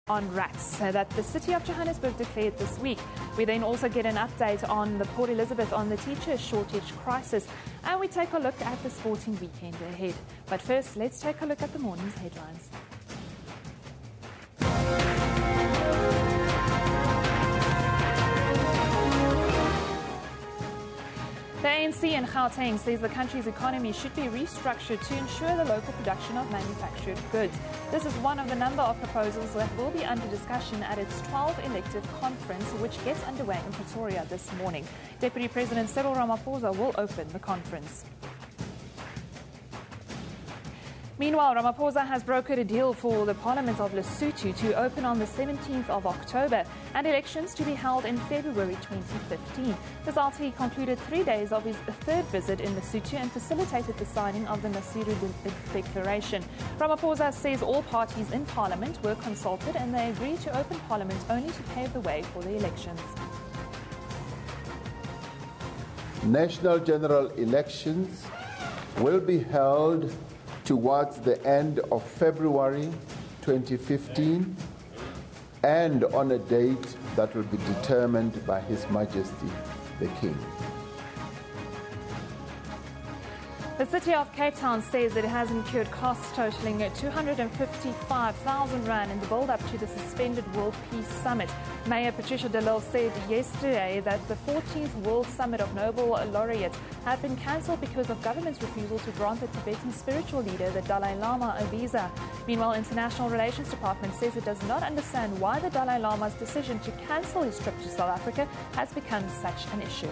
On rats that the city of Johannesburg declared this week. We then also get an update on the Port Elizabeth on the teacher shortage crisis, and we take a look at the sporting weekend ahead. But first, let's take a look at the morning's headlines. The ANC in Gauteng says the country's economy should be restructured to ensure the local production of manufactured goods. This is one of the number of proposals that will be under discussion at its 12th elective conference, which gets underway in Pretoria this morning. Deputy President Cyril Ramaphosa will open the conference. Meanwhile, Ramaphosa has brokered a deal for the Parliament of Lesotho to open on the 17th of October and elections to be held in February 2015. This after he concluded 3 days of his third visit in Lesotho and facilitated the signing of the Nasiru Declaration. Ramaphosa says all parties in Parliament were consulted and they agreed to open Parliament only to pave the way for the elections. National general elections will be held towards the end of February 2015 and on a date that will be determined by His Majesty the King. The city of Cape Town says it has incurred costs totaling 255,000 rand in the build-up to the suspended World Peace Summit. Mayor Patricia de Lille said yesterday that the 14th World Summit of Nobel Laureates had been cancelled because of government's refusal to grant the Tibetan spiritual leader, the Dalai Lama, a visa. Meanwhile, International Relations Department says it does not understand why the Dalai Lama's decision to cancel his trip to South Africa has become such an issue.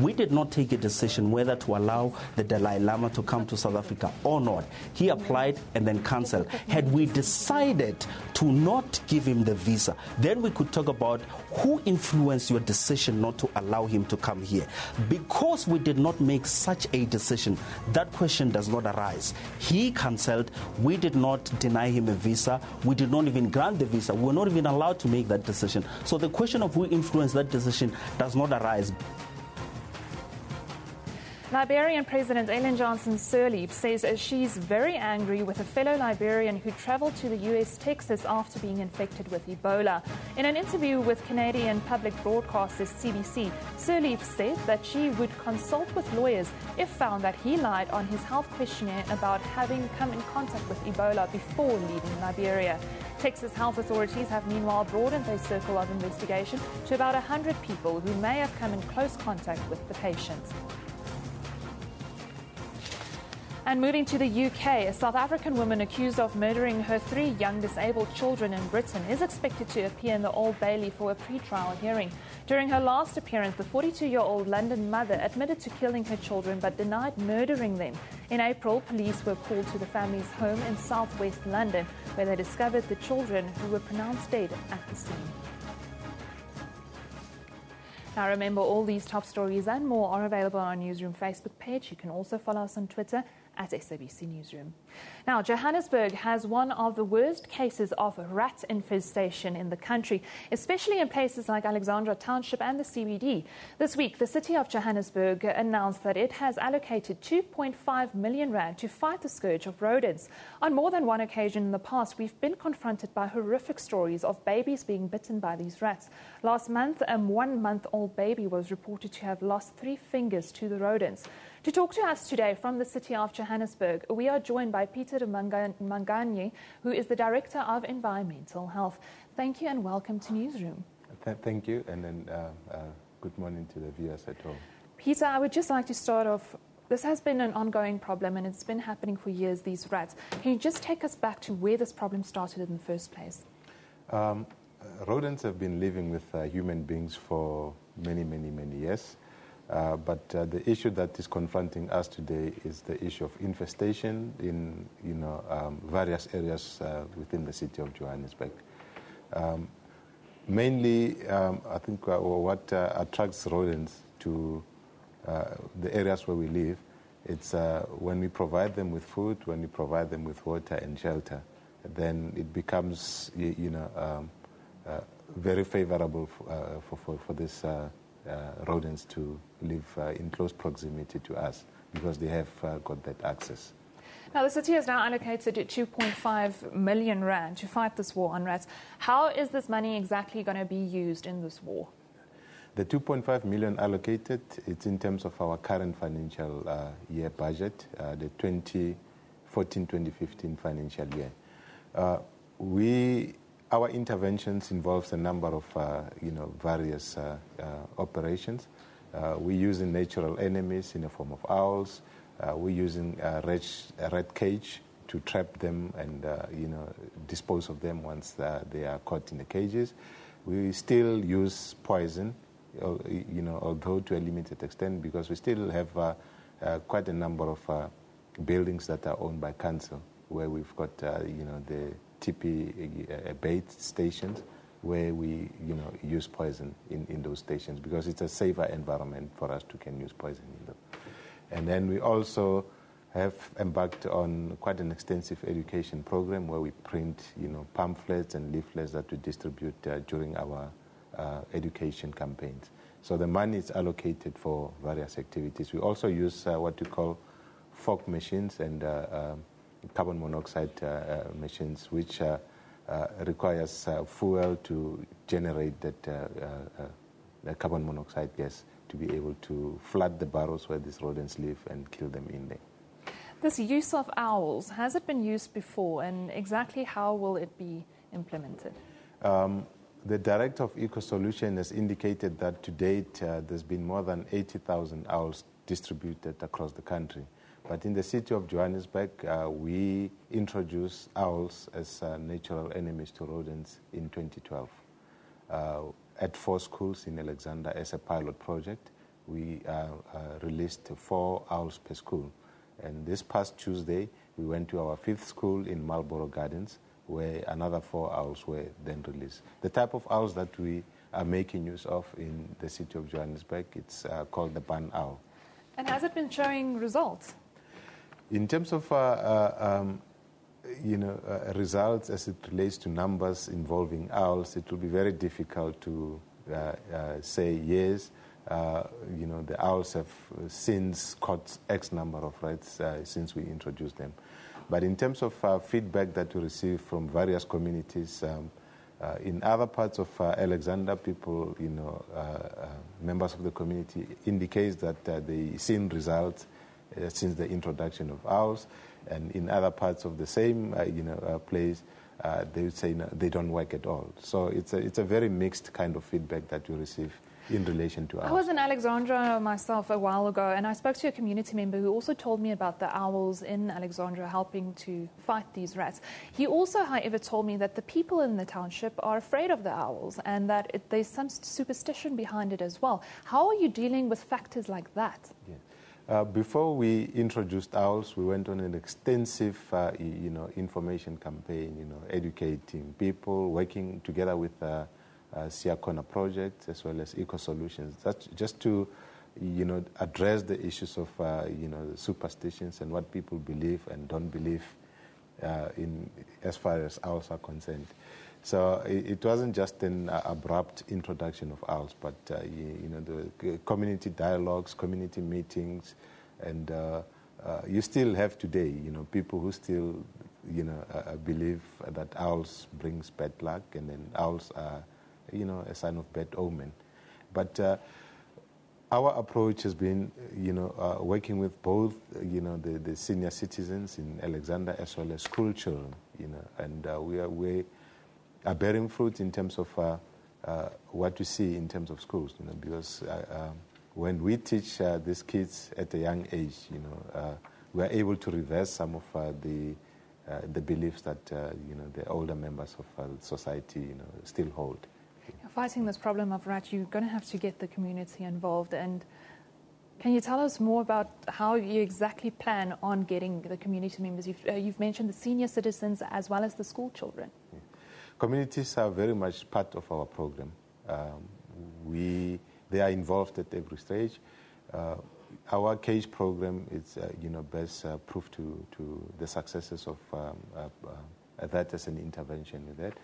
We did not take a decision whether to allow the Dalai Lama to come to South Africa or not. He applied and then cancelled. Had we decided to not give him the visa, then we could talk about who influenced your decision not to allow him to come here. Because we did not make such a decision, that question does not arise. He cancelled. We did not deny him a visa. We did not even grant the visa. We were not even allowed to make that decision. So the question of who influenced that decision does not arise. Liberian President Eben Jansen says she's very angry with a fellow Liberian who travelled to the US Texas after being infected with Ebola. In an interview with Canadian public broadcaster SABC, Sirleaf said that she would consult with lawyers if found that he lied on his health questionnaire about having come in contact with Ebola before leaving Liberia. Texas health authorities have meanwhile broadened their circle of investigation to about 100 people who may have come in close contact with the patient. And moving to the UK, a South African woman accused of murdering her 3 young disabled children in Britain is expected to appear in the Old Bailey for a pre-trial hearing. During her last appearance, the 42-year-old London mother admitted to killing her children but denied murdering them. In April, police were called to the family's home in southwest London, where they discovered the children who were pronounced dead at the scene. Now remember, all these top stories and more are available on our Newsroom Facebook page. You can also follow us on Twitter at SABC Newsroom. Now, Johannesburg has one of the worst cases of rat infestation in the country, especially in places like Alexandra Township and the CBD. This week, the city of Johannesburg announced that it has allocated 2.5 million rand to fight the scourge of rodents. On more than one occasion in the past, we've been confronted by horrific stories of babies being bitten by these rats. Last month, a 1-month-old baby was reported to have lost 3 fingers to the rodents. To talk to us today from the city of Johannesburg, we are joined by Peter Manganye, who is the Director of Environmental Health. Thank you and welcome to Newsroom. Thank you, and then good morning to the viewers at home. Peter, I would just like to start off. This has been an ongoing problem and it's been happening for years, these rats. Can you just take us back to where this problem started in the first place? Rodents have been living with human beings for many years. But the issue that is confronting us today is the issue of infestation in various areas within the city of Johannesburg. Mainly, I think what attracts rodents to the areas where we live, it's when we provide them with food, when we provide them with water and shelter, then it becomes very favorable for this rodents to live in close proximity to us because they have got that access. Now, the city has now allocated 2.5 million rand to fight this war on rats. How is this money exactly going to be used in this war? The 2.5 million allocated, it's in terms of our current financial year budget, the 2014-2015 financial year. Our interventions involves a number of various operations. We're using natural enemies in the form of owls. We're using a rat cage to trap them and dispose of them once they are caught in the cages. We still use poison, although to a limited extent, because we still have quite a number of buildings that are owned by council, where we've got the TP bait stations, where we use poison in those stations, because it's a safer environment for us to can use poison in them. And then we also have embarked on quite an extensive education program where we print pamphlets and leaflets that we distribute during our education campaigns. So the money is allocated for various activities. We also use what we call fog machines and carbon monoxide machines, which requires fuel to generate that the carbon monoxide gas to be able to flood the burrows where these rodents live and kill them in there. This use of owls, has it been used before, and exactly how will it be implemented? The Director of Eco-Solution has indicated that to date there's been more than 80,000 owls distributed across the country. But in the city of Johannesburg, we introduced owls as natural enemies to rodents in 2012. At 4 schools in Alexander as a pilot project, we released 4 owls per school. And this past Tuesday, we went to our 5th school in Marlborough Gardens, where another 4 owls were then released. The type of owls that we are making use of in the city of Johannesburg, it's called the barn owl. And has it been showing results? In terms of results as it relates to numbers involving owls, it will be very difficult to say yes. The owls have since caught X number of rats since we introduced them. But in terms of feedback that we receive from various communities, in other parts of Alexander, people, members of the community indicate that they've seen results since the introduction of owls. And in other parts of the same place, they would say no, they don't work at all. So it's a very mixed kind of feedback that we receive in relation to owls. I was in Alexandra myself a while ago, and I spoke to a community member who also told me about the owls in Alexandra helping to fight these rats. He also, however, told me that the people in the township are afraid of the owls and that there's some superstition behind it as well. How are you dealing with factors like that? Yeah. Before we introduced owls, we went on an extensive, information campaign, educating people, working together with Siakona Project as well as Eco-Solutions. That's just to, address the issues of, superstitions and what people believe and don't believe in as far as owls are concerned. So it wasn't just an abrupt introduction of owls, but the community dialogues, community meetings, and you still have today, people who still, believe that owls brings bad luck, and then owls are, a sign of bad omen. But our approach has been, working with both, the senior citizens in Alexander as well as school children, and we are bearing fruit in terms of what we see in terms of schools, because when we teach these kids at a young age, we are able to reverse some of the beliefs that the older members of society still hold. Fighting this problem of rats, you're going to have to get the community involved. And can you tell us more about how you exactly plan on getting the community members? You've mentioned the senior citizens as well as the school children. Yeah. Communities are very much part of our program. They are involved at every stage. Our cage program is, best proof to the successes of that as an intervention with that.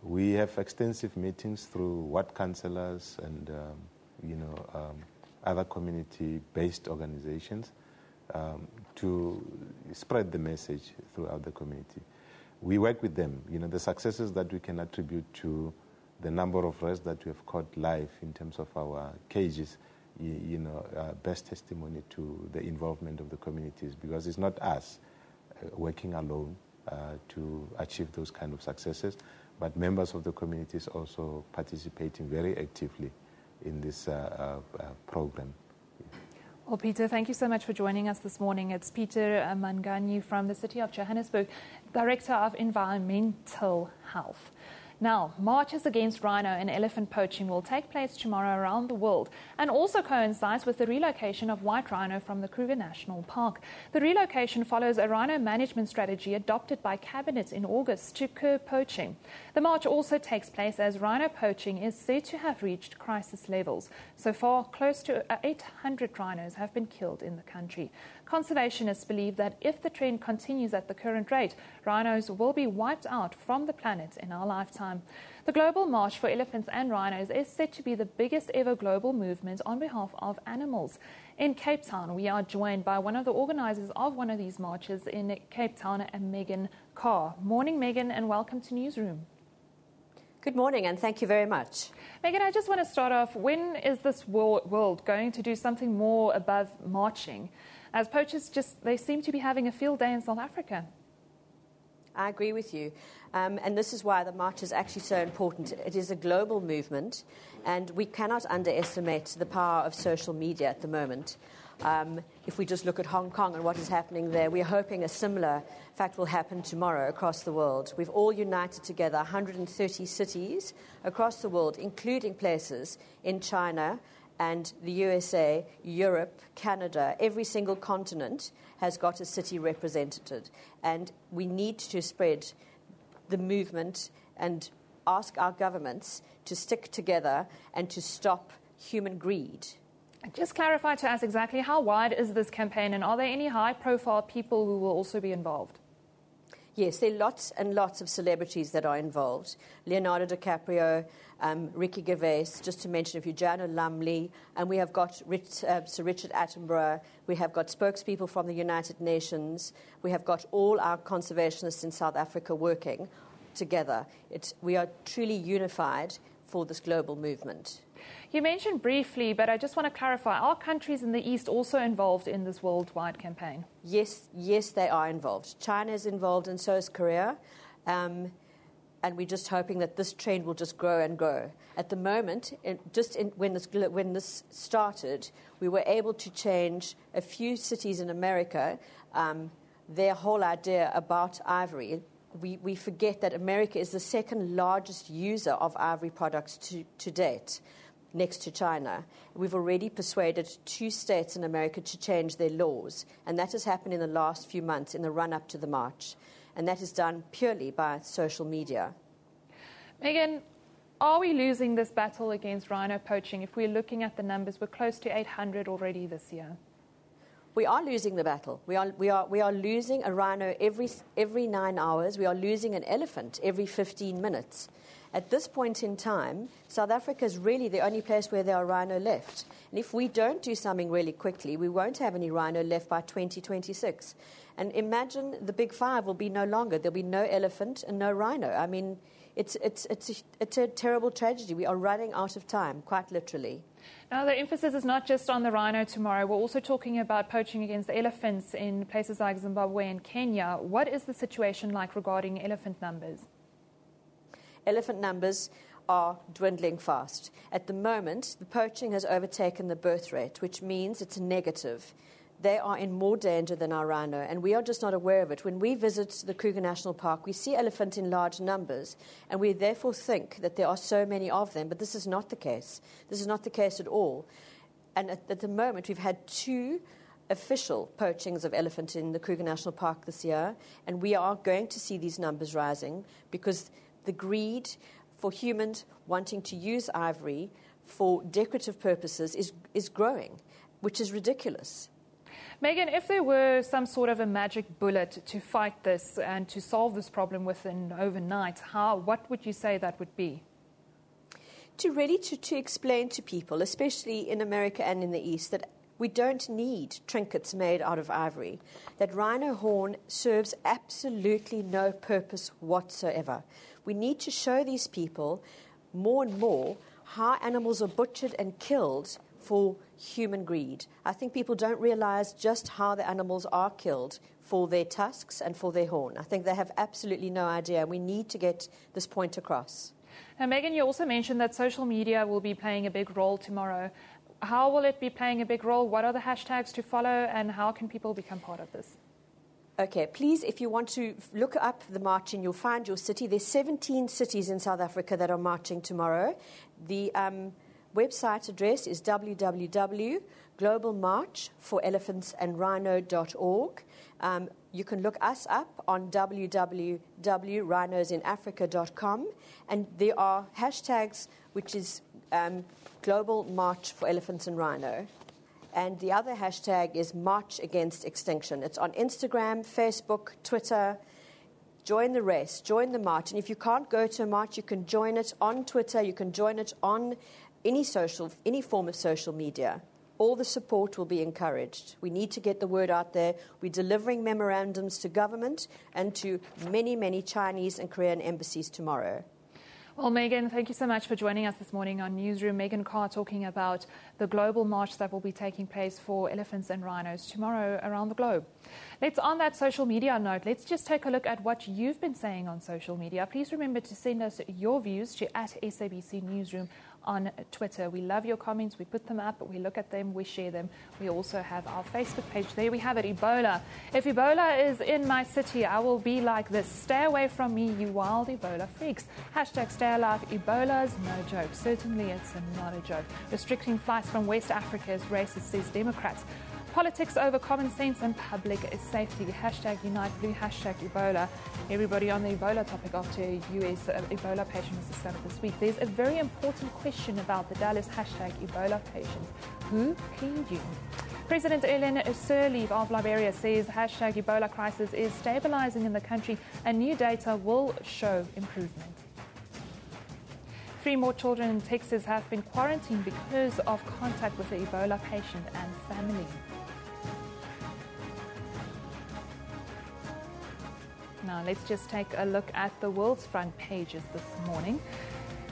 We have extensive meetings through ward councillors and, other community-based organizations to spread the message throughout the community. We work with them. The successes that we can attribute to the number of rares that we have caught live in terms of our cages, best testimony to the involvement of the communities, because it's not us working alone to achieve those kind of successes, but members of the communities also participating very actively in this program. Well, Peter, thank you so much for joining us this morning. It's Peter Manganyi from the City of Johannesburg, Director of Environmental Health. Now, marches against rhino and elephant poaching will take place tomorrow around the world and also coincides with the relocation of white rhino from the Kruger National Park. The relocation follows a rhino management strategy adopted by Cabinet in August to curb poaching. The march also takes place as rhino poaching is said to have reached crisis levels. So far, close to 800 rhinos have been killed in the country. Conservationists believe that if the trend continues at the current rate, rhinos will be wiped out from the planet in our lifetime. The Global March for Elephants and Rhinos is said to be the biggest ever global movement on behalf of animals. In Cape Town, we are joined by one of the organizers of one of these marches in Cape Town, Megan Carr. Morning, Megan, and welcome to Newsroom. Good morning, and thank you very much. Megan, I just want to start off, when is this world going to do something more above marching? As poachers they seem to be having a field day in South Africa. I agree with you. And this is why the march is actually so important. It is a global movement, and we cannot underestimate the power of social media at the moment. If we just look at Hong Kong and what is happening there, we're hoping a similar fact will happen tomorrow across the world. We've all united together, 130 cities across the world, including places in China and the USA, Europe, Canada. Every single continent has got a city represented. And we need to spread the movement and ask our governments to stick together and to stop human greed. Just clarify to us exactly how wide is this campaign, and are there any high-profile people who will also be involved? Yes, there are lots and lots of celebrities that are involved. Leonardo DiCaprio, Ricky Gervais, just to mention a few, Joanna Lumley, and we have got Sir Richard Attenborough. We have got spokespeople from the United Nations. We have got all our conservationists in South Africa working together. We are truly unified for this global movement. You mentioned briefly, but I just want to clarify, are countries in the East also involved in this worldwide campaign? Yes, they are involved. China is involved, and so is Korea. And we're just hoping that this trend will just grow and grow. At the moment, when this started, we were able to change a few cities in America, their whole idea about ivory. We forget that America is the second largest user of ivory products to date, next to China. We've already persuaded 2 states in America to change their laws, and that has happened in the last few months in the run-up to the march, and that is done purely by social media. Megan, are we losing this battle against rhino poaching? If we're looking at the numbers, we're close to 800 already this year. We are losing the battle. We are losing a rhino every 9 hours. We are losing an elephant every 15 minutes. At this point in time, South Africa is really the only place where there are rhino left. And if we don't do something really quickly, we won't have any rhino left by 2026. And imagine the big 5 will be no longer. There'll be no elephant and no rhino. I mean, it's a terrible tragedy. We are running out of time, quite literally. Now, the emphasis is not just on the rhino tomorrow. We're also talking about poaching against elephants in places like Zimbabwe and Kenya. What is the situation like regarding elephant numbers? Elephant numbers are dwindling fast. At the moment, the poaching has overtaken the birth rate, which means it's negative. They are in more danger than our rhino, and we are just not aware of it. When we visit the Kruger National Park, we see elephant in large numbers, and we therefore think that there are so many of them, but this is not the case. This is not the case at all. And at the moment, we've had 2 official poachings of elephant in the Kruger National Park this year, and we are going to see these numbers rising because the greed for humans wanting to use ivory for decorative purposes is growing, which is ridiculous. Megan, if there were some sort of a magic bullet to fight this and to solve this problem within overnight, what would you say that would be? To explain to people, especially in America and in the East, that We don't need trinkets made out of ivory. That rhino horn serves absolutely no purpose whatsoever. We need to show these people more and more how animals are butchered and killed for human greed. I think people don't realize just how the animals are killed for their tusks and for their horn. I think they have absolutely no idea. We need to get this point across. Now, Megan, you also mentioned that social media will be playing a big role tomorrow. How will it be playing a big role? What are the hashtags to follow, and how can people become part of this? Okay, please, if you want to look up the marching, you'll find your city. There's 17 cities in South Africa that are marching tomorrow. The website address is www.globalmarchforelephantsandrhino.org. You can look us up on www.rhinosinafrica.com, and there are hashtags, which is Global March for Elephants and Rhino. And the other hashtag is March Against Extinction. It's on Instagram, Facebook, Twitter. Join the race, join the march. And if you can't go to a march, you can join it on Twitter, you can join it on any form of social media. All the support will be encouraged. We need to get the word out there. We're delivering memorandums to government and to many, many Chinese and Korean embassies tomorrow. Well, Megan, thank you so much for joining us this morning on Newsroom. Megan Carr talking about the global march that will be taking place for elephants and rhinos tomorrow around the globe. On that social media note, let's just take a look at what you've been saying on social media. Please remember to send us your views to @SABC Newsroom on Twitter. We love your comments. We put them up, we look at them, we share them. We also have our Facebook page. There we have it, Ebola. If Ebola is in my city, I will be like this. Stay away from me, you wild Ebola freaks. #Stay alive. Ebola's no joke. Certainly it's not a joke. Restricting flights from West Africa is racist, says Democrats. Politics over common sense and public safety. #Unite Blue, #Ebola. Everybody on the Ebola topic after a US Ebola patient was discovered this week. There's a very important question about the Dallas #Ebola patient. Who cleaned you? President Ellen Sirleaf of Liberia says #Ebola crisis is stabilizing in the country and new data will show improvement. 3 more children in Texas have been quarantined because of contact with the Ebola patient and family. Now, let's just take a look at the world's front pages this morning.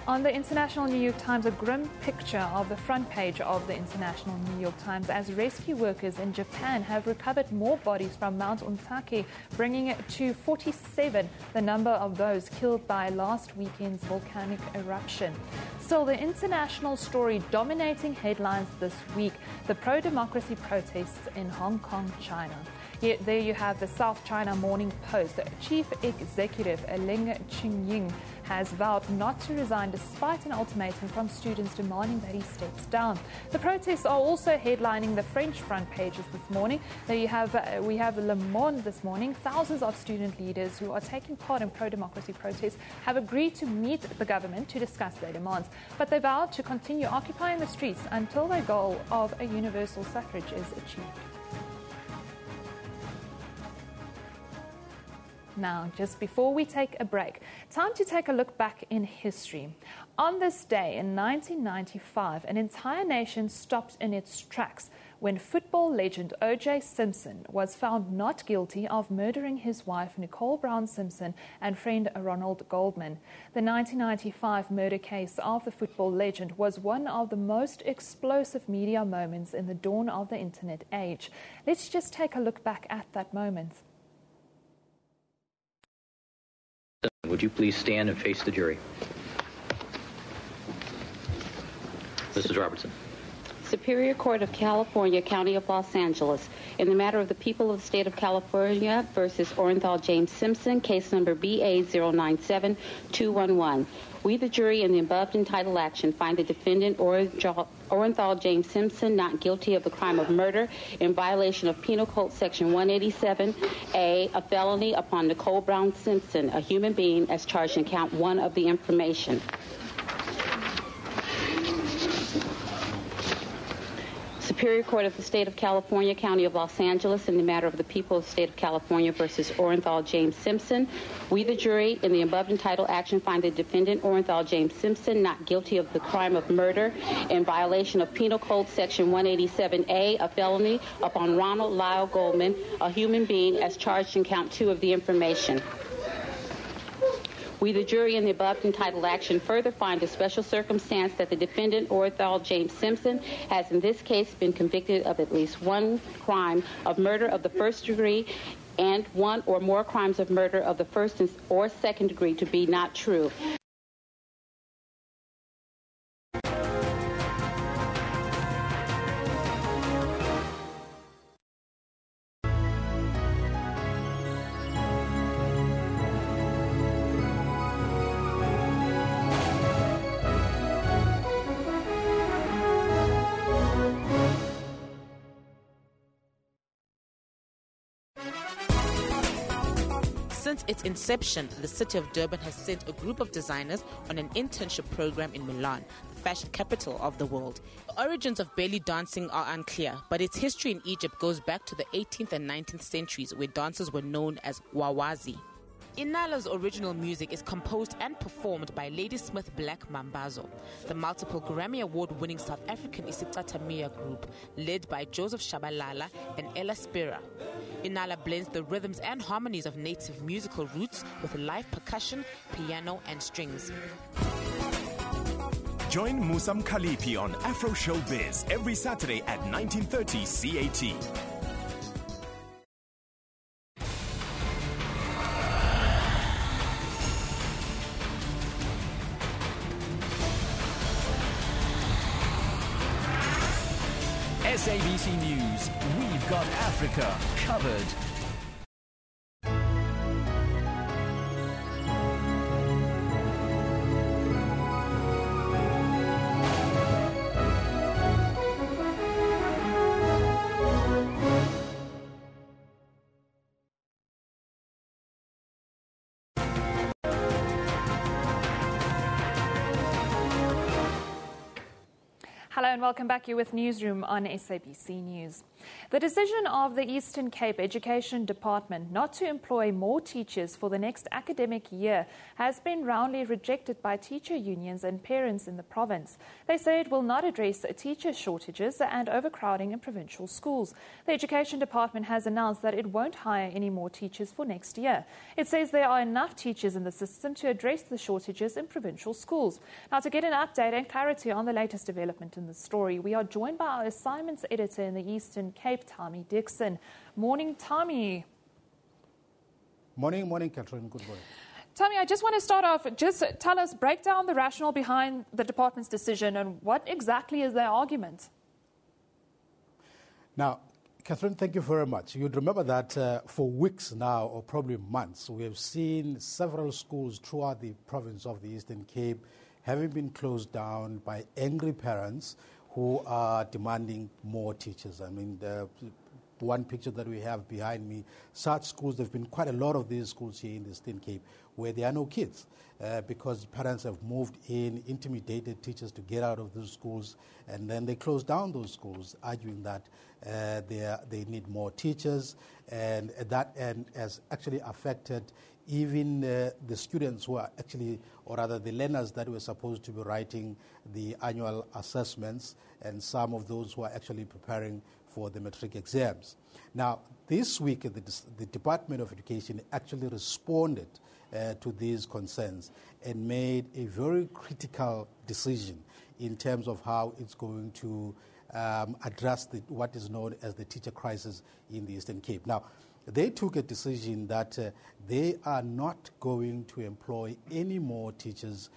On the International New York Times, a grim picture of the front page of the International New York Times as rescue workers in Japan have recovered more bodies from Mount Ontake, bringing it to 47, the number of those killed by last weekend's volcanic eruption. Still, the international story dominating headlines this week, the pro-democracy protests in Hong Kong, China. There you have the South China Morning Post. Chief Executive Ling Qingying has vowed not to resign despite an ultimatum from students demanding that he steps down. The protests are also headlining the French front pages this morning. There we have Le Monde this morning. Thousands of student leaders who are taking part in pro-democracy protests have agreed to meet the government to discuss their demands, but they vowed to continue occupying the streets until their goal of a universal suffrage is achieved. Now, just before we take a break, time to take a look back in history. On this day in 1995, an entire nation stopped in its tracks when football legend O.J. Simpson was found not guilty of murdering his wife Nicole Brown Simpson and friend Ronald Goldman. The 1995 murder case of the football legend was one of the most explosive media moments in the dawn of the internet age. Let's just take a look back at that moment. Would you please stand and face the jury? Mrs. Robertson. Superior Court of California, County of Los Angeles, in the matter of the people of the state of California versus Orenthal James Simpson, case number BA097211. We, the jury, in the above entitled action, find the defendant Orenthal James Simpson not guilty of the crime of murder in violation of Penal Code Section 187A, a felony upon Nicole Brown Simpson, a human being, as charged in count 1 of the information. Superior Court of the State of California, County of Los Angeles, in the matter of the people of the State of California versus Orenthal James Simpson. We, the jury, in the above entitled action, find the defendant, Orenthal James Simpson, not guilty of the crime of murder in violation of Penal Code Section 187A, a felony, upon Ronald Lyle Goldman, a human being, as charged in count 2 of the information. We, the jury, in the above entitled action, further find the special circumstance that the defendant, Orenthal James Simpson, has in this case been convicted of at least one crime of murder of the first degree and one or more crimes of murder of the first or second degree to be not true. Since its inception, the city of Durban has sent a group of designers on an internship program in Milan, the fashion capital of the world. The origins of belly dancing are unclear, but its history in Egypt goes back to the 18th and 19th centuries, where dancers were known as wawazi. Inala's original music is composed and performed by Ladysmith Black Mambazo, the multiple Grammy Award-winning South African isicathamiya group led by Joseph Shabalala and Ella Spira. Inala blends the rhythms and harmonies of native musical roots with live percussion, piano and strings. Join Musa Mkhalipi on Afro Showbiz every Saturday at 19:30 CAT. SABC News, we've got Africa covered. Hello and welcome back. You're with Newsroom on SABC News. The decision of the Eastern Cape Education Department not to employ more teachers for the next academic year has been roundly rejected by teacher unions and parents in the province. They say it will not address teacher shortages and overcrowding in provincial schools. The Education Department has announced that it won't hire any more teachers for next year. It says there are enough teachers in the system to address the shortages in provincial schools. Now, to get an update and clarity on the latest development in the story, we are joined by our assignments editor in the Eastern Cape, Tommy Dixon. Morning, Tommy. Morning, Catherine. Good morning. Tommy, I just want to start off, just tell us, break down the rationale behind the department's decision and what exactly is their argument? Now, Catherine, thank you very much. You'd remember that for weeks now, or probably months, we have seen several schools throughout the province of the Eastern Cape having been closed down by angry parents who are demanding more teachers. I mean, the one picture that we have behind me, such schools, there have been quite a lot of these schools here in the Eastern Cape where there are no kids because parents have moved in, intimidated teachers to get out of those schools, and then they close down those schools, arguing that they need more teachers, and that has actually affected even the students who are actually, or rather the learners that were supposed to be writing the annual assessments, and some of those who are actually preparing for the matric exams. Now, this week, the Department of Education actually responded to these concerns and made a very critical decision in terms of how it's going to address what is known as the teacher crisis in the Eastern Cape. Now, they took a decision that they are not going to employ any more teachers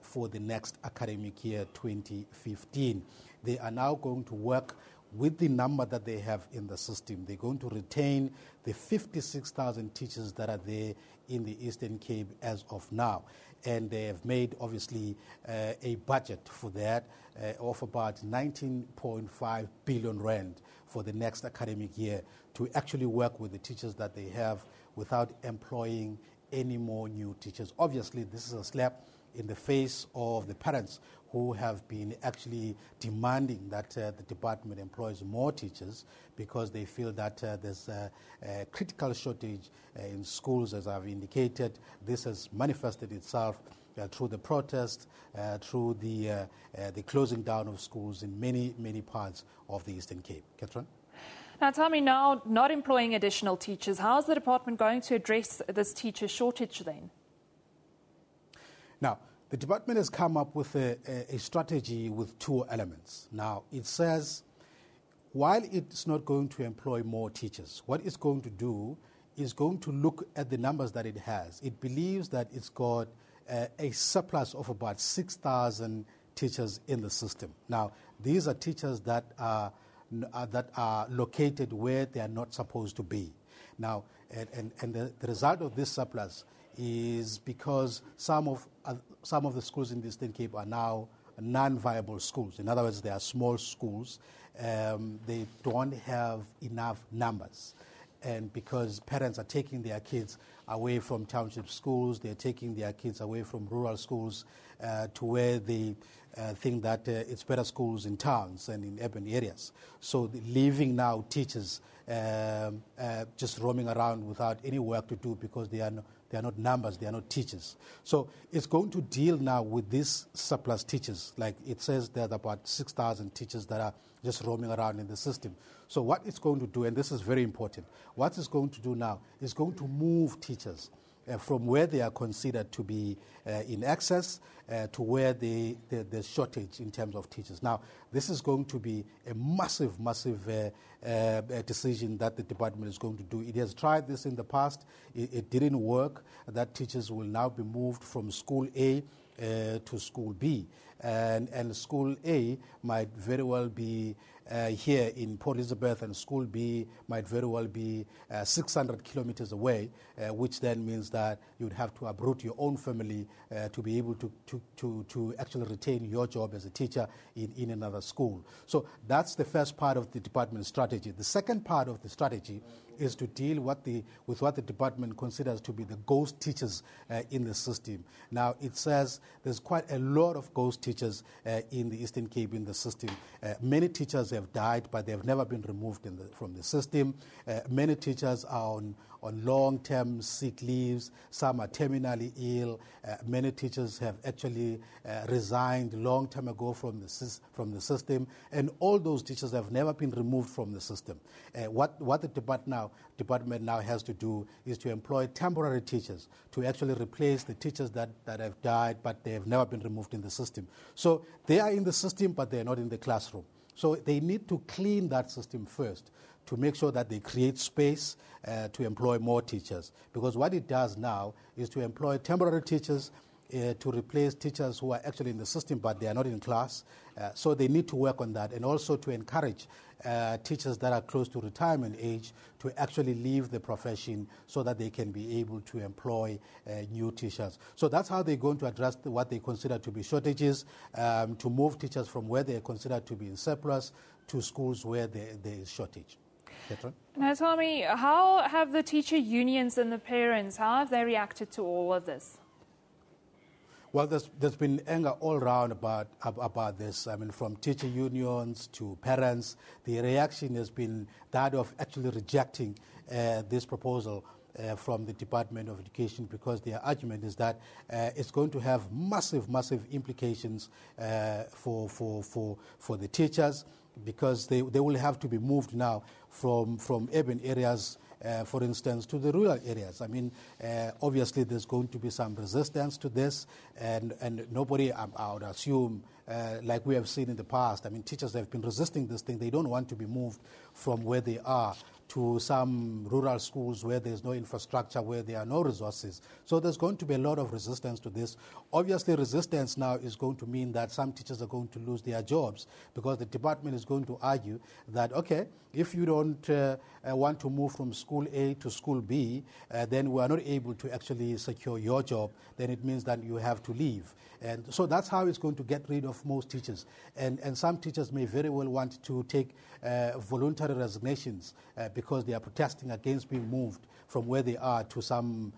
for the next academic year, 2015. They are now going to work with the number that they have in the system. They're going to retain the 56,000 teachers that are there in the Eastern Cape as of now. And they have made, obviously, a budget for that of about 19.5 billion rand for the next academic year to actually work with the teachers that they have without employing any more new teachers. Obviously, this is a slap in the face of the parents who have been actually demanding that the department employs more teachers because they feel that there's a critical shortage in schools, as I've indicated. This has manifested itself through the protest, through the closing down of schools in many, many parts of the Eastern Cape. Catherine? Now, tell me now, not employing additional teachers, how is the department going to address this teacher shortage then? Now, the department has come up with a strategy with two elements. Now, it says, while it's not going to employ more teachers, what it's going to do is going to look at the numbers that it has. It believes that it's got a surplus of about 6,000 teachers in the system. Now, these are teachers that are located where they are not supposed to be. Now, and the result of this surplus is because some of the schools in the Eastern Cape are now non-viable schools. In other words, they are small schools. They don't have enough numbers. And because parents are taking their kids away from township schools, they're taking their kids away from rural schools to where they think that it's better schools in towns and in urban areas. So leaving now teachers just roaming around without any work to do because they are not numbers, they are not teachers. So it's going to deal now with these surplus teachers. Like it says there are about 6,000 teachers that are just roaming around in the system. So what it's going to do, and this is very important, what it's going to do now is going to move teachers from where they are considered to be in excess to where there's shortage in terms of teachers. Now, this is going to be a massive decision that the department is going to do. It has tried this in the past. It didn't work. That teachers will now be moved from school A to school B. And school A might very well be here in Port Elizabeth, and school B might very well be 600 kilometers away, which then means that you'd have to uproot your own family to be able to actually retain your job as a teacher in another school. So that's the first part of the department's strategy. The second part of the strategy is to deal with what the department considers to be the ghost teachers in the system. Now, it says there's quite a lot of ghost teachers in the Eastern Cape in the system. Many teachers have died, but they have never been removed from the system. Many teachers are on long-term sick leaves. Some are terminally ill. Many teachers have actually resigned long time ago from the system, and all those teachers have never been removed from the system. What the department now has to do is to employ temporary teachers to actually replace the teachers that have died, but they have never been removed in the system. So they are in the system, but they are not in the classroom. So they need to clean that system first to make sure that they create space to employ more teachers. Because what it does now is to employ temporary teachers to replace teachers who are actually in the system but they are not in class. So they need to work on that, and also to encourage teachers that are close to retirement age to actually leave the profession so that they can be able to employ new teachers. So that's how they're going to address what they consider to be shortages, to move teachers from where they are considered to be in surplus to schools where there is shortage. Petra? Now tell me, how have the teacher unions and the parents, how have they reacted to all of this? Well, there's been anger all around about this. I mean, from teacher unions to parents, the reaction has been that of actually rejecting this proposal from the Department of Education, because their argument is that it's going to have massive implications for the teachers, because they will have to be moved now from urban areas, for instance, to the rural areas. I mean, obviously there's going to be some resistance to this, and nobody, I would assume, like we have seen in the past, I mean, teachers have been resisting this thing. They don't want to be moved from where they are to some rural schools where there's no infrastructure, where there are no resources. So there's going to be a lot of resistance to this. Obviously, resistance now is going to mean that some teachers are going to lose their jobs, because the department is going to argue that, okay, if you don't want to move from school A to school B, then we are not able to actually secure your job, then it means that you have to leave. And so that's how it's going to get rid of most teachers. And some teachers may very well want to take voluntary resignations because they are protesting against being moved from where they are to some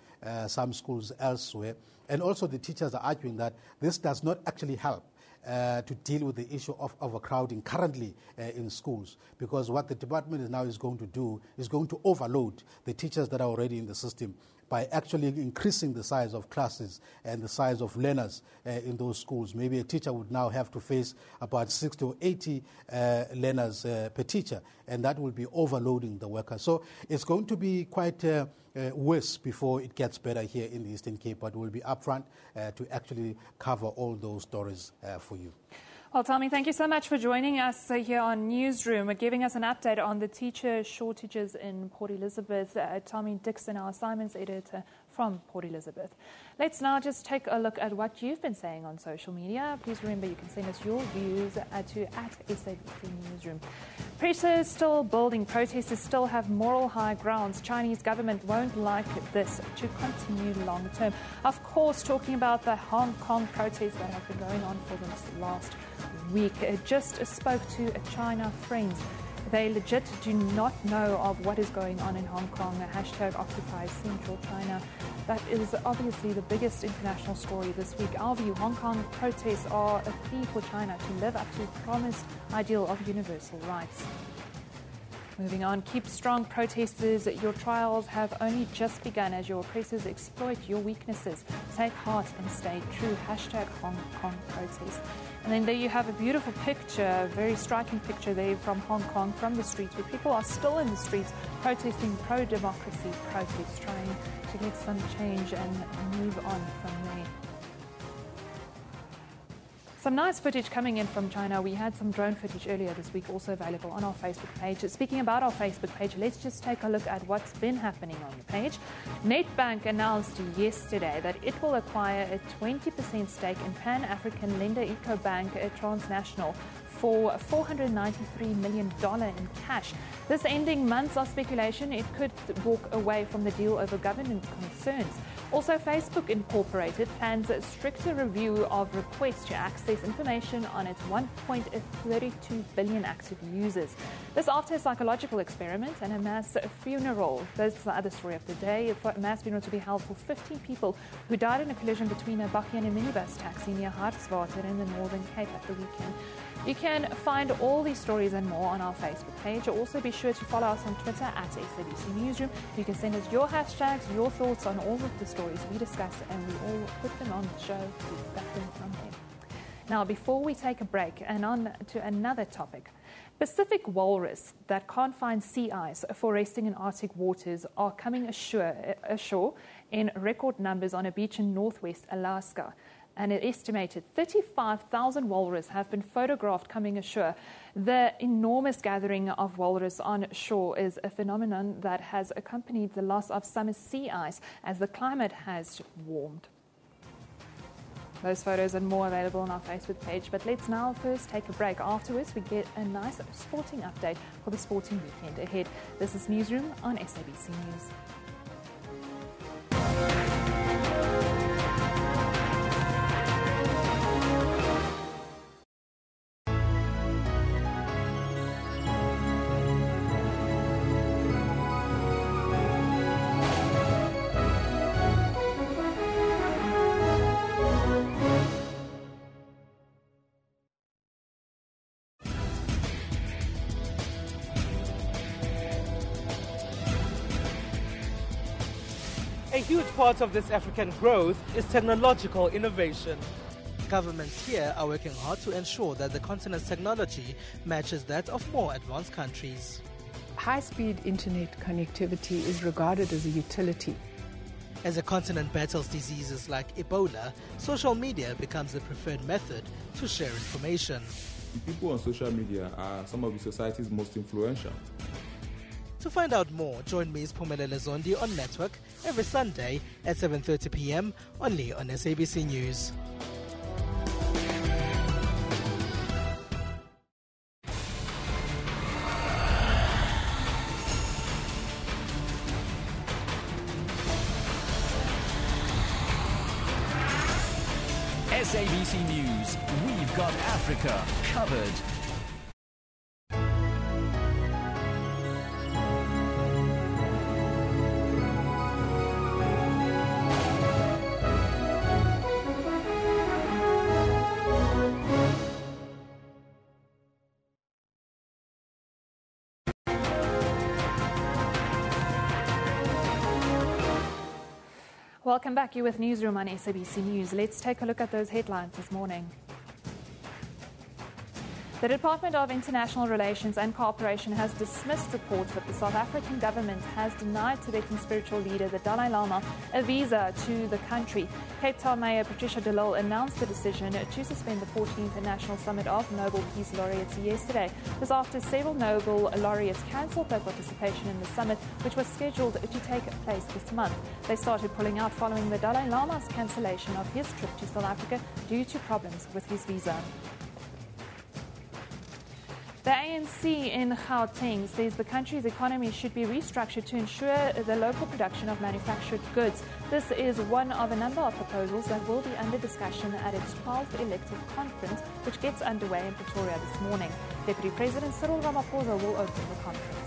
schools elsewhere. And also the teachers are arguing that this does not actually help to deal with the issue of overcrowding currently in schools, because what the department is going to do is going to overload the teachers that are already in the system by actually increasing the size of classes and the size of learners in those schools. Maybe a teacher would now have to face about 60 or 80 learners per teacher, and that will be overloading the workers. So it's going to be quite worse before it gets better here in the Eastern Cape, but we'll be upfront to actually cover all those stories for you. Well, Tommy, thank you so much for joining us here on Newsroom, giving us an update on the teacher shortages in Port Elizabeth. Tommy Dixon, our assignments editor from Port Elizabeth. Let's now just take a look at what you've been saying on social media. Please remember you can send us your views to @SABC Newsroom. Pressure is still building. Protesters still have moral high grounds. Chinese government won't like this to continue long term. Of course, talking about the Hong Kong protests that have been going on for this last week. Just spoke to China friends. They legit do not know of what is going on in Hong Kong. Hashtag Occupy Central China. That is obviously the biggest international story this week. Our view, Hong Kong protests are a plea for China to live up to the promised ideal of universal rights. Moving on, keep strong, protesters. Your trials have only just begun as your oppressors exploit your weaknesses. Take heart and stay true. Hashtag Hong Kong protests. And then there you have a beautiful picture, a very striking picture there from Hong Kong, from the streets, where people are still in the streets protesting pro-democracy protests, trying to get some change and move on from there. Some nice footage coming in from China. We had some drone footage earlier this week, also available on our Facebook page. Speaking about our Facebook page, let's just take a look at what's been happening on the page. Nedbank announced yesterday that it will acquire a 20% stake in Pan-African lender Ecobank Transnational for $493 million in cash. This ending months of speculation, it could walk away from the deal over governance concerns. Also, Facebook Incorporated plans a stricter review of requests to access information on its 1.32 billion active users. This after a psychological experiment and a mass funeral. This is the other story of the day. A mass funeral to be held for 15 people who died in a collision between a bakkie and a minibus taxi near Hartswater in the Northern Cape at the weekend. You can find all these stories and more on our Facebook page. Also be sure to follow us on Twitter @SABC Newsroom. You can send us your hashtags, your thoughts on all of the stories we discuss, and we all put them on the show to discuss them from there. Now, before we take a break and on to another topic, Pacific walrus that can't find sea ice for resting in Arctic waters are coming ashore in record numbers on a beach in northwest Alaska. And an estimated 35,000 walrus have been photographed coming ashore. The enormous gathering of walrus on shore is a phenomenon that has accompanied the loss of summer sea ice as the climate has warmed. Those photos and more available on our Facebook page. But let's now first take a break. Afterwards, we get a nice sporting update for the sporting weekend ahead. This is Newsroom on SABC News. A huge part of this African growth is technological innovation. Governments here are working hard to ensure that the continent's technology matches that of more advanced countries. High-speed internet connectivity is regarded as a utility. As the continent battles diseases like Ebola, social media becomes the preferred method to share information. People on social media are some of the society's most influential. To find out more, join me, Phumelele Zondi, on Network every Sunday at 7:30 p.m. only on SABC News. SABC News, we've got Africa covered. Welcome back. You're with Newsroom on SABC News. Let's take a look at those headlines this morning. The Department of International Relations and Cooperation has dismissed reports that the South African government has denied Tibetan spiritual leader the Dalai Lama a visa to the country. Cape Town Mayor Patricia de Lille announced the decision to suspend the 14th National Summit of Nobel Peace Laureates yesterday. This after several Nobel laureates cancelled their participation in the summit, which was scheduled to take place this month. They started pulling out following the Dalai Lama's cancellation of his trip to South Africa due to problems with his visa. The ANC in Gauteng says the country's economy should be restructured to ensure the local production of manufactured goods. This is one of a number of proposals that will be under discussion at its 12th elective conference, which gets underway in Pretoria this morning. Deputy President Cyril Ramaphosa will open the conference.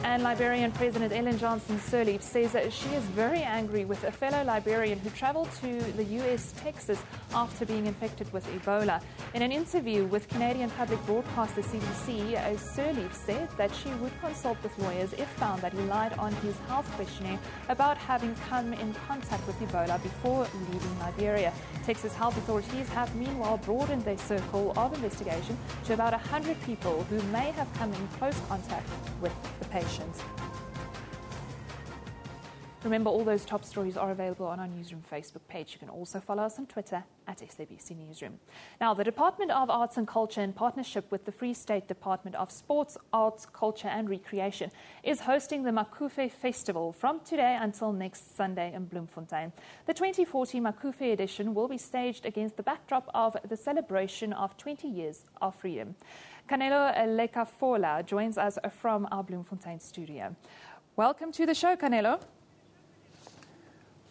And Liberian President Eben Jansen says that she is very angry with a fellow Liberian who traveled to the U.S. Texas after being infected with Ebola. In an interview with Canadian public broadcaster CBC, Sirleaf said that she would consult with lawyers if found that he lied on his health questionnaire about having come in contact with Ebola before leaving Liberia. Texas health authorities have meanwhile broadened their circle of investigation to about 100 people who may have come in close contact with the patient. Remember, all those top stories are available on our Newsroom Facebook page. You can also follow us on Twitter at SABC Newsroom. Now, the Department of Arts and Culture, in partnership with the Free State Department of Sports, Arts, Culture and Recreation, is hosting the Makufe Festival from today until next Sunday in Bloemfontein. The 2040 Makufe edition will be staged against the backdrop of the celebration of 20 years of freedom. Canelo Lekafola joins us from our Bloemfontein studio. Welcome to the show, Canelo.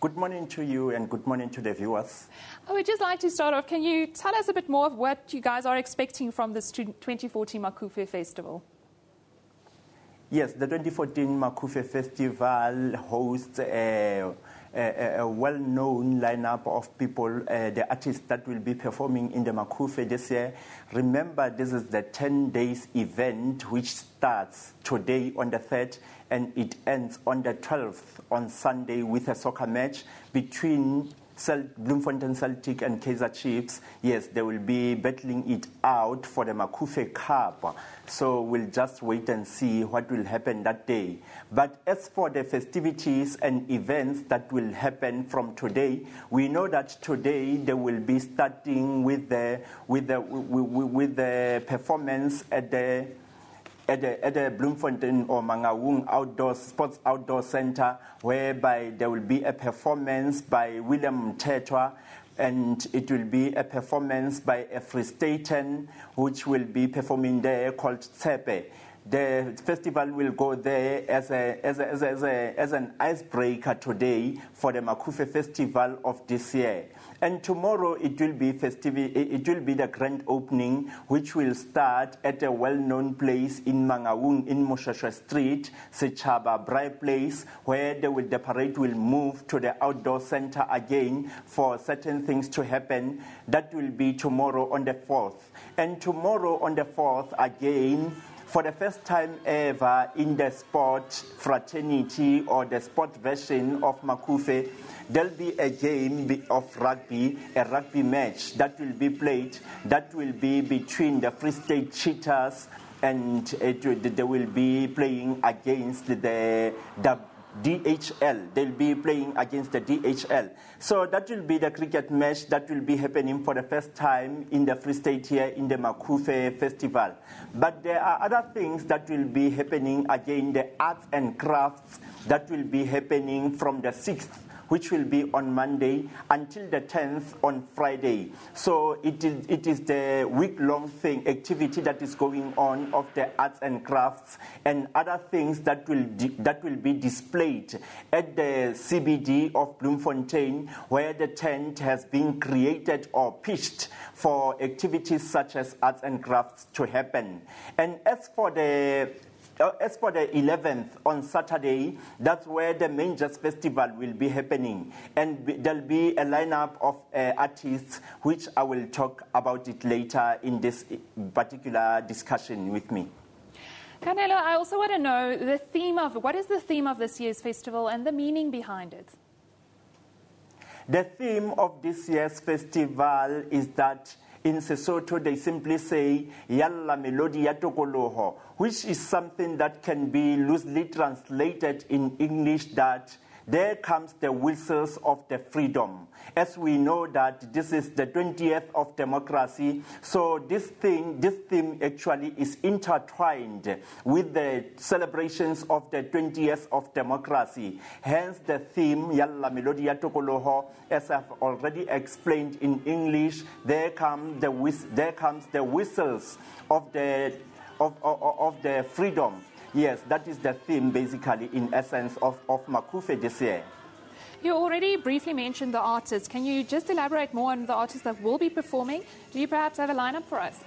Good morning to you and good morning to the viewers. I would just like to start off. Can you tell us a bit more of what you guys are expecting from this 2014 Makufe Festival? Yes, the 2014 Makufe Festival hosts a well-known lineup of people, the artists that will be performing in the Makufe this year. Remember, this is the 10 days event which starts today on the 3rd and it ends on the 12th on Sunday with a soccer match between Bloemfontein Celtic and Kaizer Chiefs. Yes, they will be battling it out for the Makufe Cup. So we'll just wait and see what will happen that day. But as for the festivities and events that will happen from today, we know that today they will be starting with the performance at the Bloemfontein or Mangaung Sports Outdoor Center, whereby there will be a performance by William Mthethwa, and it will be a performance by a Free Staten, which will be performing there, called Tsepe. The festival will go there as an icebreaker today for the Makufe Festival of this year. And tomorrow it will be it will be the grand opening, which will start at a well-known place in Mangaung in Moshasha Street, Sechaba Braai Place, where the parade will move to the outdoor center again for certain things to happen. That will be tomorrow on the 4th. And tomorrow on the 4th again, for the first time ever in the sport fraternity or the sport version of Makufe, there'll be a game of rugby, a rugby match that will be played. That will be between the Free State Cheetahs and they will be playing against the DHL. They'll be playing against the DHL. So that will be the cricket match that will be happening for the first time in the Free State here in the Makufe Festival. But there are other things that will be happening again, the arts and crafts that will be happening from the 6th, which will be on Monday, until the 10th on Friday. So it is the week-long activity that is going on of the arts and crafts and other things that will be displayed at the CBD of Bloemfontein, where the tent has been created or pitched for activities such as arts and crafts to happen. And as for the 11th on Saturday, that's where the main jazz festival will be happening. And there'll be a lineup of artists, which I will talk about it later in this particular discussion with me. Canelo, I also want to know what is the theme of this year's festival and the meaning behind it? The theme of this year's festival is that in Sesotho they simply say Yalla Melodi ya Tokoloho, which is something that can be loosely translated in English that there comes the whistles of the freedom. As we know that this is the 20th of democracy, so this theme actually is intertwined with the celebrations of the 20th of democracy. Hence the theme, Yalla Melodi ya Tokoloho, as I've already explained in English, there comes the whistles of the freedom. Yes, that is the theme, basically, in essence, of Makufe this year. You already briefly mentioned the artists. Can you just elaborate more on the artists that will be performing? Do you perhaps have a lineup for us?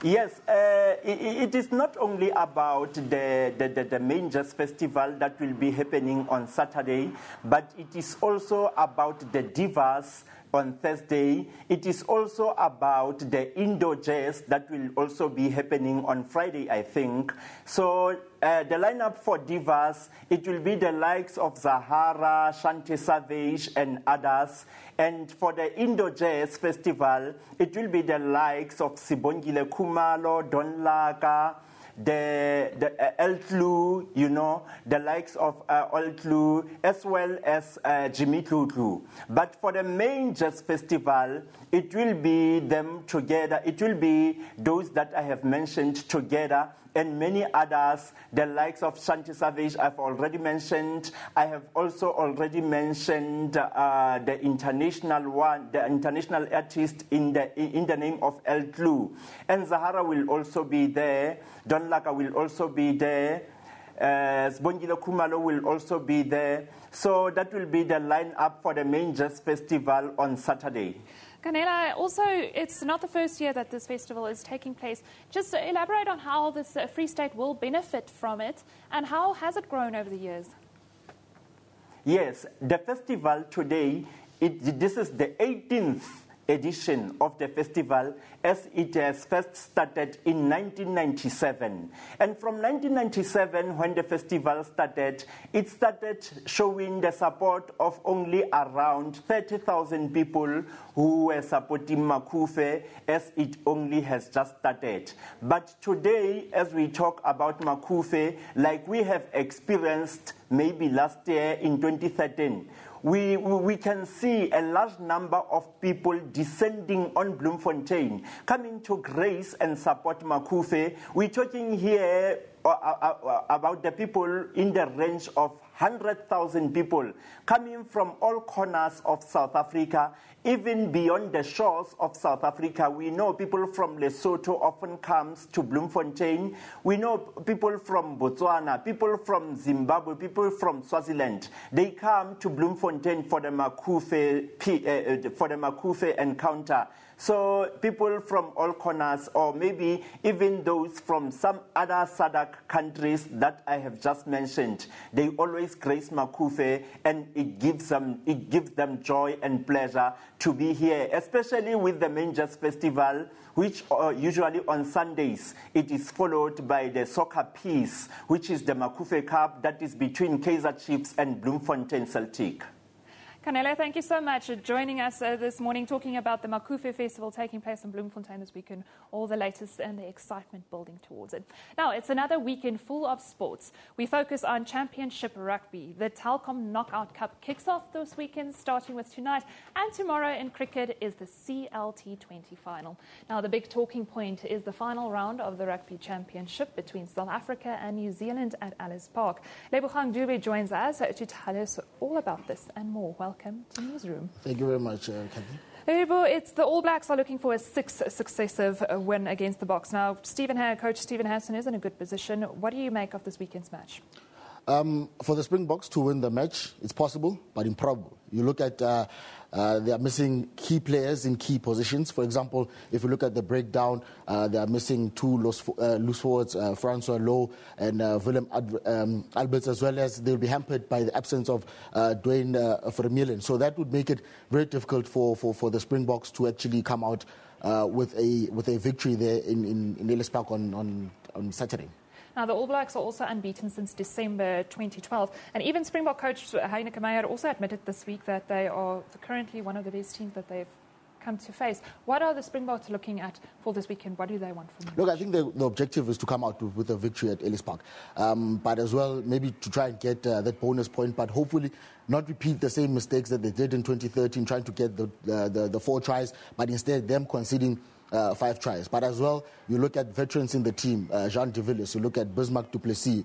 Yes, it is not only about the main jazz festival that will be happening on Saturday, but it is also about the divas on Thursday. It is also about the Indo jazz that will also be happening on Friday, I think. So the lineup for divas, it will be the likes of Zahara, Shanti Savage, and others. And for the Indo Jazz Festival, it will be the likes of Sibongile Kumalo, Don Laka, the Eltlu, the likes of Eltlu, as well as Jimmy Tutlu. But for the main jazz festival, it will be them together. It will be those that I have mentioned together, and many others, the likes of Shanti Savage, I've already mentioned. I have also already mentioned the international artist in the name of Eltlu. And Zahara will also be there. Don Laka will also be there. Sbongile Kumalo will also be there. So that will be the lineup for the main jazz festival on Saturday. Canela, also, it's not the first year that this festival is taking place. Just elaborate on how this Free State will benefit from it and how has it grown over the years? Yes, the festival today, this is the 18th edition of the festival, as it has first started in 1997. And from 1997, when the festival started, it started showing the support of only around 30,000 people who were supporting Makufe, as it only has just started. But today, as we talk about Makufe, like we have experienced maybe last year in 2013, we can see a large number of people descending on Bloemfontein, coming to grace and support Makufe. We're talking here about the people in the range of 100,000 people coming from all corners of South Africa, even beyond the shores of South Africa. We know people from Lesotho often comes to Bloemfontein. We know people from Botswana, people from Zimbabwe, people from Swaziland. They come to Bloemfontein for the Makufe encounter. So people from all corners, or maybe even those from some other SADC countries that I have just mentioned, they always grace Makufe, and it gives them joy and pleasure to be here, especially with the main jazz festival, which usually on Sundays, it is followed by the soccer piece, which is the Makufe Cup that is between Kaizer Chiefs and Bloemfontein Celtic. Canela, thank you so much for joining us this morning, talking about the Makufe Festival taking place in Bloemfontein this weekend, all the latest and the excitement building towards it. Now, it's another weekend full of sports. We focus on Championship Rugby. The Telkom Knockout Cup kicks off this weekend, starting with tonight, and tomorrow in cricket is the CLT20 final. Now, the big talking point is the final round of the Rugby Championship between South Africa and New Zealand at Ellis Park. Lebogang Dube joins us to tell us all about this and more. Welcome to Newsroom. Thank you very much, Kathy. It's the All Blacks are looking for a sixth successive win against the Boks. Now, Coach Stephen Hansen is in a good position. What do you make of this weekend's match? For the Springboks to win the match, it's possible, but improbable. You look at they are missing key players in key positions. For example, if you look at the breakdown, they are missing two loose forwards, Francois Lowe and Willem Alberts, as well as they'll be hampered by the absence of Dwayne Vermeulen. So that would make it very difficult for the Springboks to actually come out with a victory there in Ellis Park on on Saturday. Now, the All Blacks are also unbeaten since December 2012. And even Springbok coach Heineke Meyer also admitted this week that they are currently one of the best teams that they've come to face. What are the Springboks looking at for this weekend? What do they want from you? Look, I think the objective is to come out with a victory at Ellis Park. But as well, maybe to try and get that bonus point, but hopefully not repeat the same mistakes that they did in 2013, trying to get the 4 tries, but instead them conceding 5 tries. But as well, you look at veterans in the team, Jean de Villiers, you look at Bismarck du Plessis,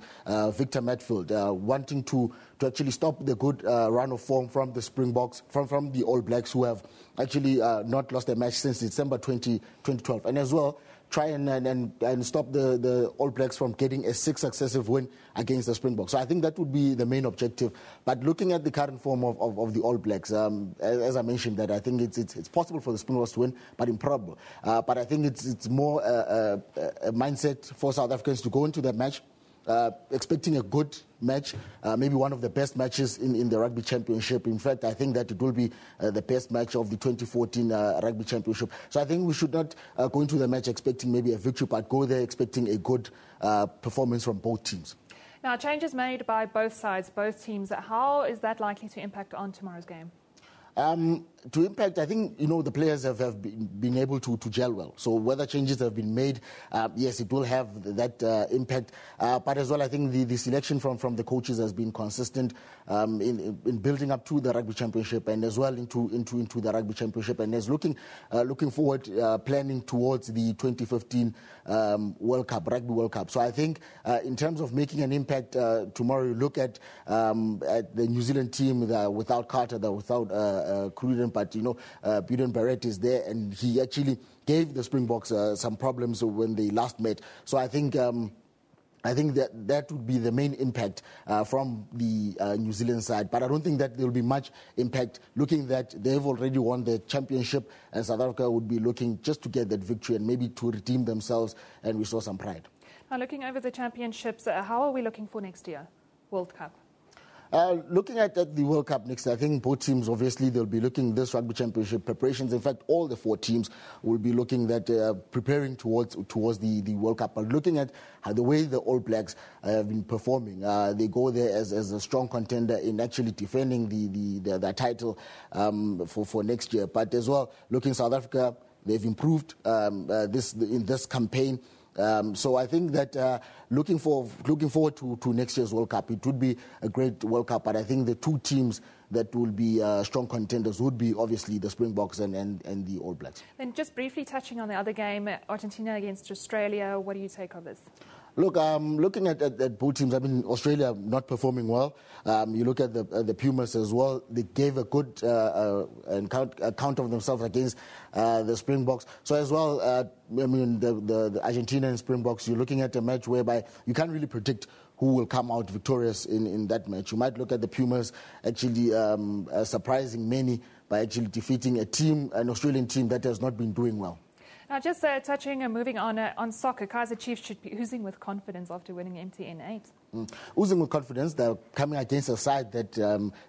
Victor Matfield, wanting to actually stop the good run of form from the Springboks, from the All Blacks, who have actually not lost a match since December 2012. And as well, try and stop the All Blacks from getting a 6th successive win against the Springboks. So I think that would be the main objective. But looking at the current form of the All Blacks, as I mentioned, that I think it's possible for the Springboks to win, but improbable. But I think it's more a mindset for South Africans to go into that match expecting a good match, maybe one of the best matches in the Rugby Championship. In fact, I think that it will be the best match of the 2014 Rugby Championship. So I think we should not go into the match expecting maybe a victory, but go there expecting a good performance from both teams. Now, changes made by both sides, both teams. How is that likely to impact on tomorrow's game? To impact, I think, the players have been able to gel well. So whether changes have been made, yes, it will have that impact. But as well, I think the selection from the coaches has been consistent in building up to the Rugby Championship and as well into the Rugby Championship. And as looking forward, planning towards the 2015 World Cup, Rugby World Cup. So I think in terms of making an impact tomorrow, you look at the New Zealand team without Carter, without Cruden, but Buden Barrett is there, and he actually gave the Springboks some problems when they last met. So I think that would be the main impact from the New Zealand side. But I don't think that there will be much impact, looking that they've already won the championship, and South Africa would be looking just to get that victory and maybe to redeem themselves and restore some pride. Now, looking over the championships, how are we looking for next year, World Cup? Looking at the World Cup next, I think both teams, obviously, they'll be looking this Rugby Championship preparations. In fact, all the 4 teams will be looking at preparing towards the World Cup. But looking at the way the All Blacks have been performing, they go there as a strong contender in actually defending the title for next year. But as well, looking South Africa, they've improved in this campaign. So I think that looking forward to next year's World Cup, it would be a great World Cup. But I think the 2 teams that will be strong contenders would be obviously the Springboks and the All Blacks. Then just briefly touching on the other game, Argentina against Australia, what do you take of this? Look, looking at both teams, I mean, Australia not performing well. You look at the Pumas as well. They gave a good account of themselves against the Springboks. So as well, I mean, the Argentina and Springboks, you're looking at a match whereby you can't really predict who will come out victorious in that match. You might look at the Pumas actually surprising many by actually defeating an Australian team that has not been doing well. Now, just touching and moving on soccer, Kaizer Chiefs should be oozing with confidence after winning MTN 8. Oozing with confidence. They're coming against a side that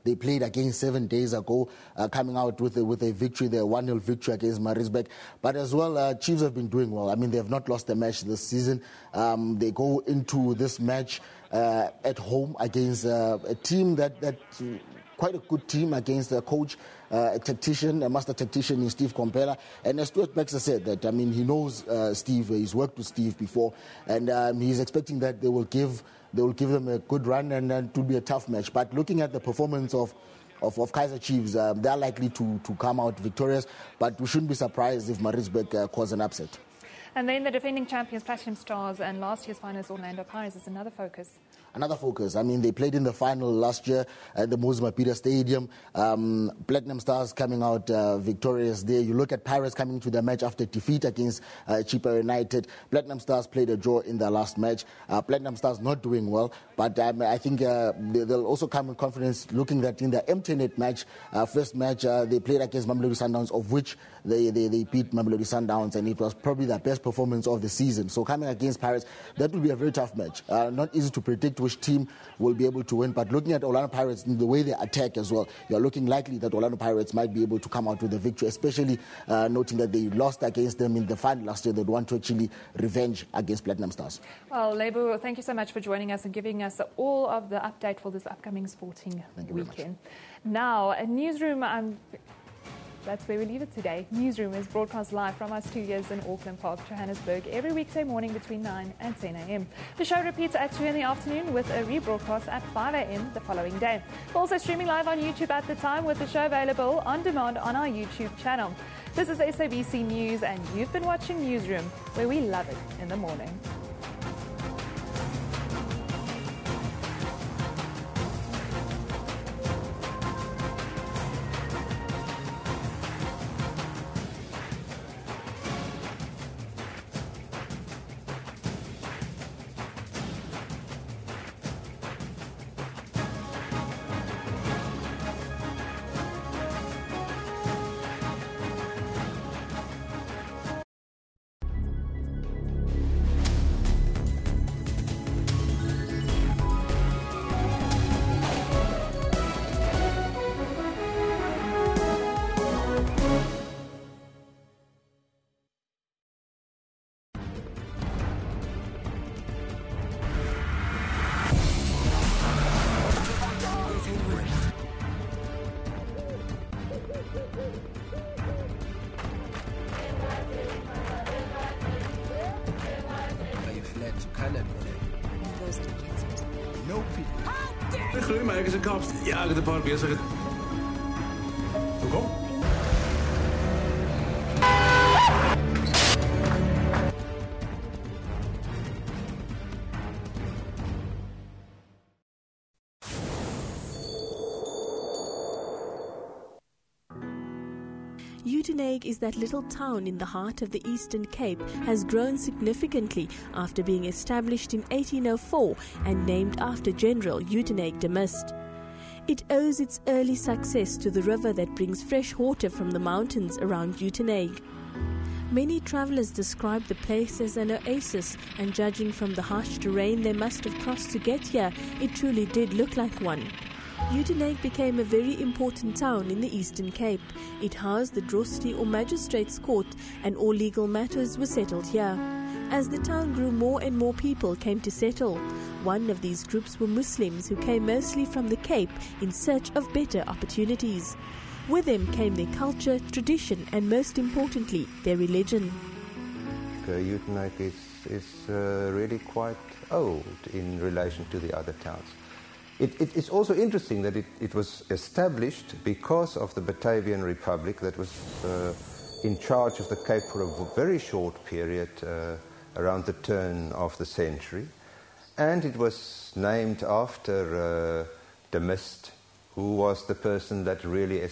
they played against 7 days ago, coming out with a victory, their 1-0 victory against Maritzburg. But as well, Chiefs have been doing well. I mean, they have not lost a match this season. They go into this match at home against a team that quite a good team, against a coach, a master tactician in Steve Kompela. And as Stuart Baxter said, that, I mean, he knows Steve, he's worked with Steve before, and he's expecting that they will give them a good run, and it will be a tough match. But looking at the performance of Kaizer Chiefs, they're likely to come out victorious, but we shouldn't be surprised if Maritzburg cause an upset. And then the defending champions, Platinum Stars, and last year's finalists, Orlando Pirates, is another focus. I mean, they played in the final last year at the Moses Mabhida Stadium. Platinum Stars coming out victorious there. You look at Pirates coming to the match after defeat against Chippa United. Platinum Stars played a draw in their last match. Platinum Stars not doing well, but I think they'll also come with confidence, looking that in the MTN match, first match, they played against Mamelodi Sundowns, of which they beat Mamelodi Sundowns, and it was probably their best performance of the season. So coming against Pirates, that will be a very tough match. Not easy to predict which team will be able to win. But looking at Orlando Pirates and the way they attack as well, you're looking likely that Orlando Pirates might be able to come out with a victory, especially noting that they lost against them in the final last year. They'd want to actually revenge against Platinum Stars. Well, Lebo, thank you so much for joining us and giving us all of the update for this upcoming sporting weekend. Now, a Newsroom, that's where we leave it today. Newsroom is broadcast live from our studios in Auckland Park, Johannesburg, every weekday morning between 9 and 10 a.m. The show repeats at 2 in the afternoon with a rebroadcast at 5 a.m. the following day. We're also streaming live on YouTube at the time, with the show available on demand on our YouTube channel. This is SABC News, and you've been watching Newsroom, where we love it in the morning. Groei maar ergens een kapst. Ja, de paar bezig. Kom. Uitenhage is that little town in the heart of the Eastern Cape, has grown significantly after being established in 1804 and named after General Uitenhage de Mist. It owes its early success to the river that brings fresh water from the mountains around Uitenhage. Many travellers describe the place as an oasis, and judging from the harsh terrain they must have crossed to get here, it truly did look like one. Uitenhage became a very important town in the Eastern Cape. It housed the Drosti or Magistrates Court, and all legal matters were settled here. As the town grew, more and more people came to settle. One of these groups were Muslims, who came mostly from the Cape in search of better opportunities. With them came their culture, tradition, and most importantly, their religion. Uitenhage is really quite old in relation to the other towns. It's also interesting that it was established because of the Batavian Republic that was in charge of the Cape for a very short period around the turn of the century. And it was named after de Mist, who was the person that really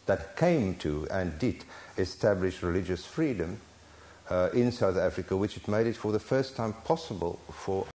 that came to and did establish religious freedom in South Africa, which it made it for the first time possible for